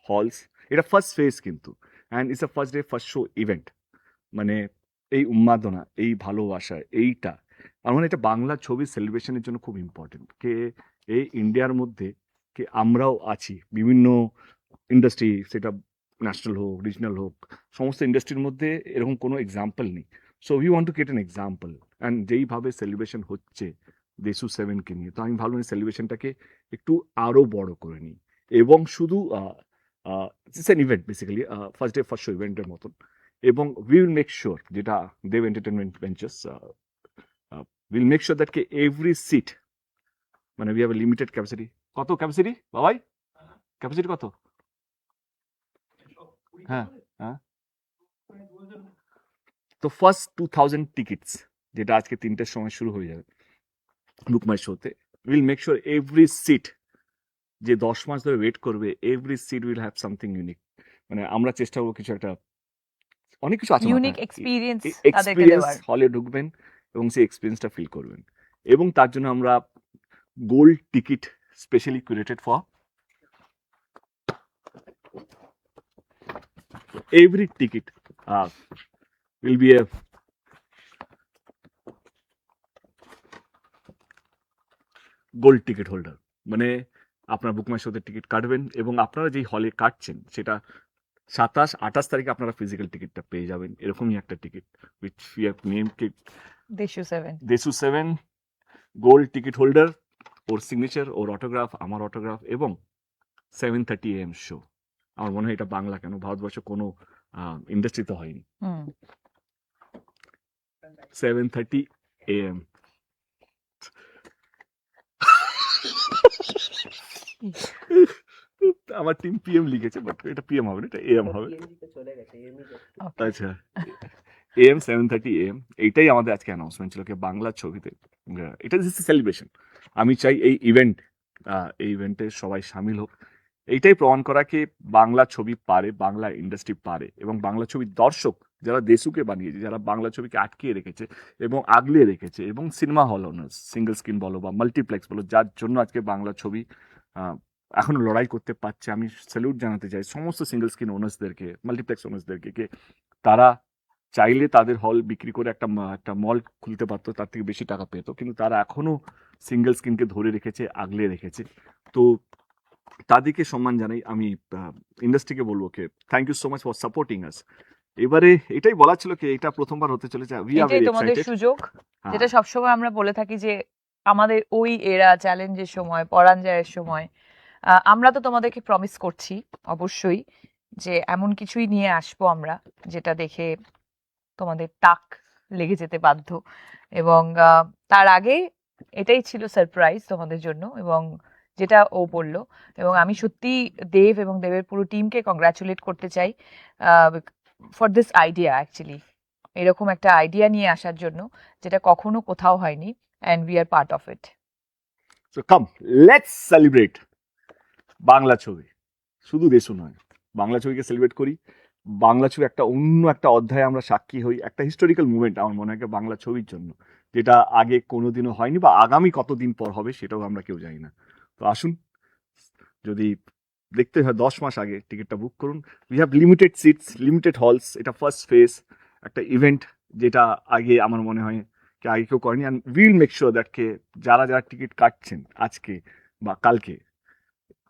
হলস। এটা ফার্স্ট ফেজ কিন্তু, and it's a first day first show event, মানে এই উন্মাদনা, এই ভালোবাসা, এইটা আমার মনে হয় এটা বাংলা ছবির সেলিব্রেশনের জন্য খুব ইম্পর্টেন্ট। এই ইন্ডিয়ার মধ্যে আমরাও আছি, বিভিন্ন ইন্ডাস্ট্রি, সেটা ন্যাশনাল হোক রিজনাল হোক, সমস্ত ইন্ডাস্ট্রির মধ্যে এরকম কোনো এক্সাম্পল নেই। So we want to get an example, and যেইভাবে সেলিব্রেশন হচ্ছে দেশু 7কে নিয়ে, তো আমি ভাবলাম এই সেলিব্রেশনটাকে একটু আরও বড় করে নিই, এবং শুধু it's an event basically, first day first show ইভেন্টের মতন, এবং উই উইল মেক শিওর, যেটা Dev entertainment ventures will make sure that every seat, মানে we have a limited capacity. কত ক্যাপাসিটি বাবাই? ক্যাপাসিটি কত? হ্যাঁ, তো ফার্স্ট 2000 টিকিটস, যেটা আজকে 3টের সময় শুরু হয়ে যাবে বুক মাই শোতে, will make sure every seat, যে 10 মাস ধরে ওয়েট করবে, every seat will have something unique. মানে আমরা চেষ্টা করবো কিছু একটা, অনেক কিছু আছে ইউনিক এক্সপিরিয়েন্স তাদেরকে এক্সপিরিয়েন্স, দেওয়ার। হলে ঢুকবেন এবং সেই এক্সপিরিয়েন্সটা ফিল করবেন, এবং তার জন্য আমরা gold ticket specially curated for every ticket will be a gold ticket holder, মানে আপনার বুক মাই শোতে টিকিট কাটবেন এবং আপনারা যেই হলে কাটছেন সেটা 27-28 তারিখে আপনারা ফিজিক্যাল টিকিটটা পেয়ে যাবেন। এরকমই একটা ticket with we have name Deshu 7 Deshu 7 gold ticket holder, ওর সিগনেচার, ওর অটোগ্রাফ, আমার অটোগ্রাফ এবং 7:30 AM শো। আমার মনে হয় এটা বাংলা কেন, ভারতবর্ষ কোনো ইন্ডাস্ট্রিতে হয়নি। 7:30 AM আমার টিম PM লিখেছে, বাট এটা PM হবে না, এটা AM হবে। চলে গেছে এমনি আচ্ছা, AM 7:30 AM এইটাই আমাদের আজকে অ্যানাউন্সমেন্ট ছিল কি বাংলা ছবিতে এটা দিস সেলিব্রেশন। আমি চাই এই ইভেন্টে সবাই সামিল হোক। এইটাই প্রমাণ করা কি বাংলা ছবি পারে, বাংলা ইন্ডাস্ট্রি পারে এবং বাংলা ছবির দর্শক যারা দেশুকে বানিয়েছে, যারা বাংলা ছবিকে আটকিয়ে রেখেছে এবং আগলে রেখেছে, এবং cinema hall owners, single screen বলো বা মাল্টিপ্লেক্স বলো, যার জন্য আজকে বাংলা ছবি এখনো লড়াই করতে পারছে। আমি স্যালুট জানাতে চাই সমস্ত সিঙ্গেল স্ক্রিন ওনার্সদেরকে, মাল্টিপ্লেক্স ওনার্সদেরকে, কে তারা চাইলে তাদের হল বিক্রি করে একটা মল খুলতে পারতো, তার থেকে বেশি টাকা পেতো, কিন্তু তারা এখনো সিঙ্গেল স্ক্রিনকে ধরে রেখেছে, আগলে রেখেছে। তো তাদেরকে সম্মান জানাই। আমি ইন্ডাস্ট্রিকে বলবো কে thank you so much for supporting us. এবারে এটাই বলা ছিল কি এটা প্রথমবার হতে চলেছে, উই আর এটাই ভেরি তোমাদের এক্সাইটেড। সুযোগ, যেটা সবসময় আমরা বলে থাকি যে আমাদের ওই এরা চ্যালেঞ্জের সময়, পরাঞ্জয়ের সময় আমরা তো তোমাদেরকে প্রমিস করছি অবশ্যই যে এমন কিছুই নিয়ে আসবো আমরা যেটা দেখে তোমাদের তাক লেগে যেতে বাধ্য। এবং তার আগে এটাই ছিল সারপ্রাইজ তোমাদের জন্য, এবং যেটা ও বললো, এবং আমি সত্যি দেব এবং দেবের পুরো টিমকে কংগ্রাচুলেট করতে চাই ফর দিস আইডিয়া, অ্যাকচুয়ালি এরকম একটা আইডিয়া নিয়ে আসার জন্য যেটা কখনো কোথাও হয়নি, and we are part of it. So come let's celebrate Bangla ছবি, শুধু দেশু নয়, বাংলা ছবিকে সেলিব্রেট করি। বাংলা ছবি একটা অন্য একটা অধ্যায়ে আমরা সাক্ষী হই, একটা হিস্টোরিক্যাল মুভমেন্ট আমার মনে হয় বাংলা ছবির জন্য, যেটা আগে কোনোদিনও হয়নি বা আগামী কতদিন পর হবে সেটাও আমরা কেউ জানি না। তো আসুন, যদি দেখতে হয় 10 মাস আগে টিকিটটা বুক করুন। We have limited seats, limited halls, এটা ফার্স্ট ফেজ একটা ইভেন্ট, যেটা আগে আমার মনে হয় কি আগে কেউ করেনি। And will make sure that কে যারা যারা টিকিট কাটছেন আজকে বা কালকে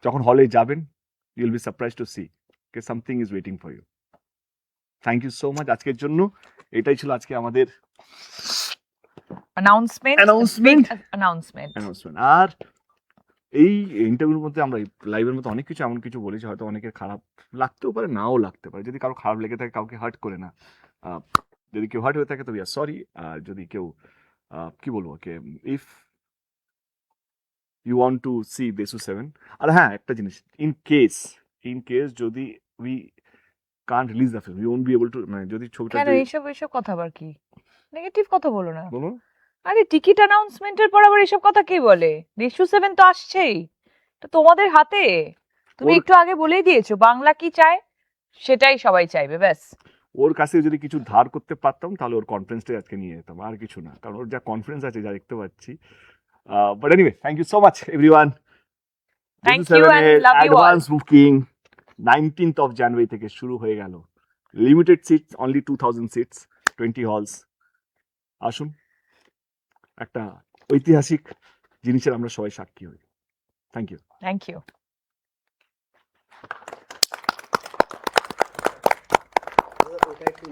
যখন হলে যাবেন, you will be surprise to see কে something is waiting for you. Thank you so much আজকের জন্য। এটাই ছিল আজকে আমাদের অ্যানাউন্সমেন্ট। আর এই ইন্টারভিউর মধ্যে আমরা লাইভের মধ্যে অনেক কিছু এমন কিছু বলেছি, হয়তো অনেকের খারাপ লাগতেও পারে, নাও লাগতে পারে। যদি কারো খারাপ লেগে থাকে, কাউকে হার্ট করে না। যদি কেউ হার্ট হয়ে থাকে তো উই আর সরি। আর যদি কেউ কি বলবো কে if you want to see Deshu 7, আর হ্যাঁ একটা জিনিস, ইন কেস যদি we can't release the film, we won't be able to, মানে যদি ছবিটা কেন এইসব কথা আবার কি নেগেটিভ কথা বলো না। বলুন, আরে টিকিট অ্যানাউন্সমেন্টের পর আবার এসব কথা কে বলে? দেশু 7 তো আসছেই, তো তোমাদের হাতে। তুমি একটু আগে বলেই দিয়েছো বাংলা কি চায়, সেটাই সবাই চাইবে, ব্যাস। ওর কাছে যদি কিছু ধার করতে পারতাম তাহলে ওর কনফিডেন্সটাই আজকে নিয়ে যেতাম, আর কিছু না, কারণ ওর যা কনফিডেন্স আছে যা দেখতে পাচ্ছি। But anyway, thank you so much everyone. Thank you and love you all. Advance booking 19th of January থেকে শুরু হয়ে গেল। Limited seats, only 2000 seats, 20 halls. আসুন, একটা ঐতিহাসিক জিনিসের আমরা সবাই সাক্ষী হই। Thank you. Thank you. ওটা একটু